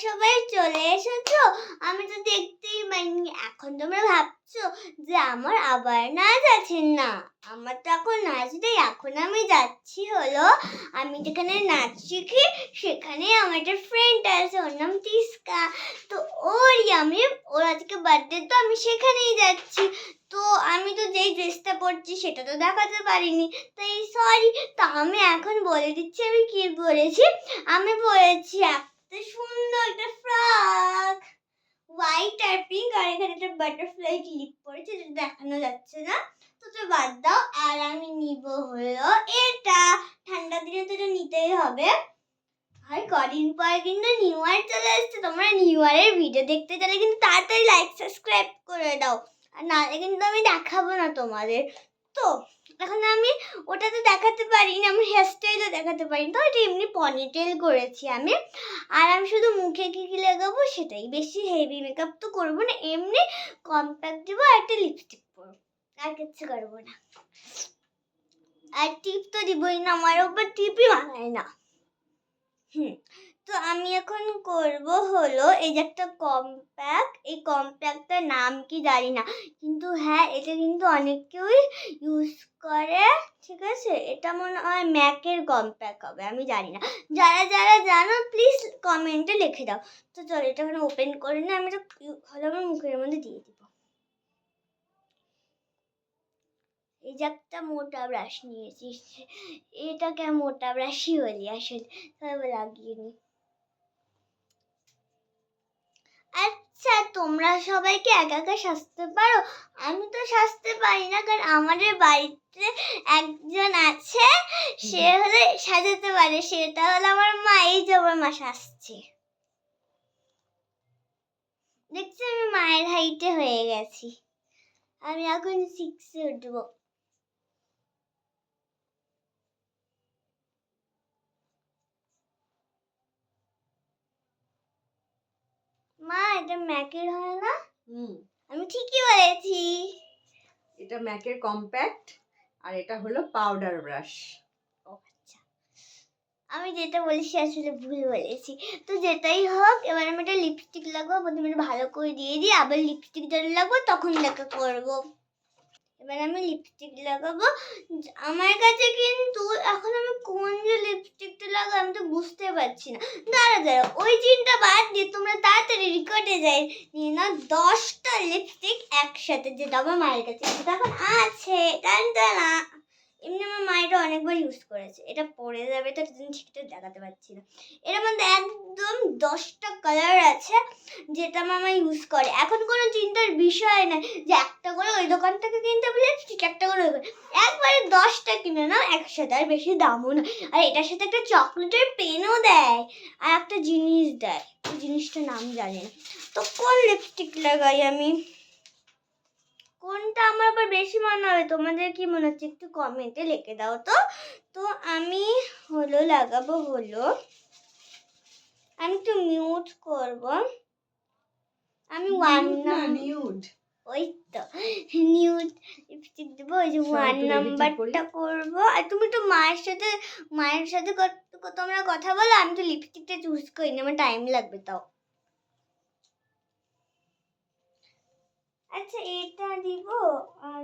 সবাই চলে এসেছো? আমি তো দেখতেই পাইনি। এখন তোমরা ভাবছো যে আমার আবার নাচ আছে। না, আমার তো এখন নাচ নেই। এখন আমি যাচ্ছি হলো আমি যেখানে নাচ শিখি সেখানে আমার একটা ফ্রেন্ড আছে, ওর নাম তিস্কা। তো ওর আজকে বার্থডে, তো আমি সেখানেই যাচ্ছি। তো আমি তো যেই ড্রেসটা পরছি সেটা তো দেখাতে পারিনি, তাই সরি। তো আমি এখন বলে দিচ্ছি আমি কি পরেছি। আমি পরেছি একটা সুন্দর একটা ফ্রক, হোয়াইট আর পিঙ্ক, আর এখানে একটা বাটারফ্লাই ক্লিপ পরেছে যেটা দেখানো যাচ্ছে না, তো বাদ দাও। আর আমি নিব হলো এটা, ঠান্ডার দিনে তো এটা নিতেই হবে। আর কদিন পর কিন্তু নিউ ইয়ার চলে আসছে। তোমরা নিউ ইয়ারের ভিডিও দেখতে চাইলে কিন্তু তাড়াতাড়ি লাইক সাবস্ক্রাইব করে দাও, আর নাহলে কিন্তু আমি দেখাবো না তোমাদের। তো এখন আমি ওটা তো দেখাতে পারি না, আমি হেয়ারস্টাইলও দেখাতে পারি না, তো এটা এমনি পনিটেল করেছি আমি। আর আমি শুধু মুখে কি কি লাগাবো সেটাই, বেশি হেভি মেকআপ তো করবো না, এমনি কম্প্যাক্ট দেবো আর একটা লিপস্টিক পরবো, আর কিচ্ছু করবো না। আর টিপ তো দিবই না, আমার ওপর টিপই মানায় না। তো আমি এখন করব হলো এই যে একটা কম্প্যাক্ট, এই কম্প্যাক্টটার নাম কি জানি না, কিন্তু হ্যাঁ এটা কিন্তু অনেকেই ইউজ করে, ঠিক আছে। এটা মনে হয় ম্যাকের কম্প্যাক্ট হবে, আমি জানি না। যারা যারা জানো প্লিজ কমেন্টে লিখে দাও। তো চলো এটা এখন ওপেন করে না, আমি এটা ভালো আমার মুখের মধ্যে দিয়ে দিব। এই যে একটা মোটা ব্রাশ নিয়েছি, এটাকে মোটা ব্রাশই বলি আসলে, তবে লাগিয়ে নি। আচ্ছা, তোমরা সবাইকে একা একা সাজতে পারো? আমি তো সাজতে পারি না, কারণ আমাদের বাড়িতে একজন আছে, সে হলে সাজাতে পারে, সেটা হলো আমার মা। এই যে আমার মা সাজছে, দেখছি আমি মায়ের হাইটে হয়ে গেছি। আমি এখন 6-এ উঠবো। মা, এটা ম্যাকের হয় না? আমি ঠিকই বলেছি। এটা ম্যাকের কম্প্যাক্ট, আর এটা হলো পাউডার ব্রাশ। আমি যেটা বলেছি আসলে ভুল বলেছি। তো যেটাই হোক, এবার আমি একটা লিপস্টিক লাগাবো, প্রথমে ভালো করে দিয়ে দিই, আবার লিপস্টিক যখন লাগবো তখন দেখা করবো। এবার আমি লিপস্টিক লাগাবো। আমার কাছে কিন্তু এখন আমি কোন যে লিপস্টিকটা লাগাবো আমি তো বুঝতে পারছি না। দাঁড়া, ওই চিন্তা বাদ দিয়ে তোমরা তাড়াতাড়ি রেকর্ডে যাই নিয়ে না 10টা লিপস্টিক একসাথে, যেটা আমার মায়ের কাছে এখন আছে। টানটানা, এমনি আমার মায়েরা অনেকবার ইউজ করেছে। এটা পরে যাবে তো ঠিকঠাক দেখাতে পারছি না। এর মধ্যে একদম 10টা কালার আছে যেটা আমার মা ইউজ করে। এখন কোনো চিন্তার বিষয় না যে একটা করে ওই দোকান থেকে কিনতে বলে ঠিক একটা করে একবারে 10টা কিনে নাও একসাথে, আর বেশি দামও না। আর এটার সাথে একটা চকলেটের পেনও দেয়, আর একটা জিনিস দেয়, ওই জিনিসটার নাম জানি না। তো কোন লিপস্টিক লাগাই আমি, কোনটা আমার আবার বেশি মনে হবে, তোমাদের কি মনে হচ্ছে একটু কমেন্টে লিখে দাও তো। তো আমি হলো লাগাবো হলো, আমি একটু মিউট করব, আমি নিউড, ওই তো নিউড লিপস্টিক দেবো, ওই যে 1 নাম্বারটা করবো। আর তুমি তো মায়ের সাথে তোমরা কথা বলো, আমি তো লিপস্টিকটা চুজ করি না, আমার টাইম লাগবে তাও। আচ্ছা, এটা দিব, আর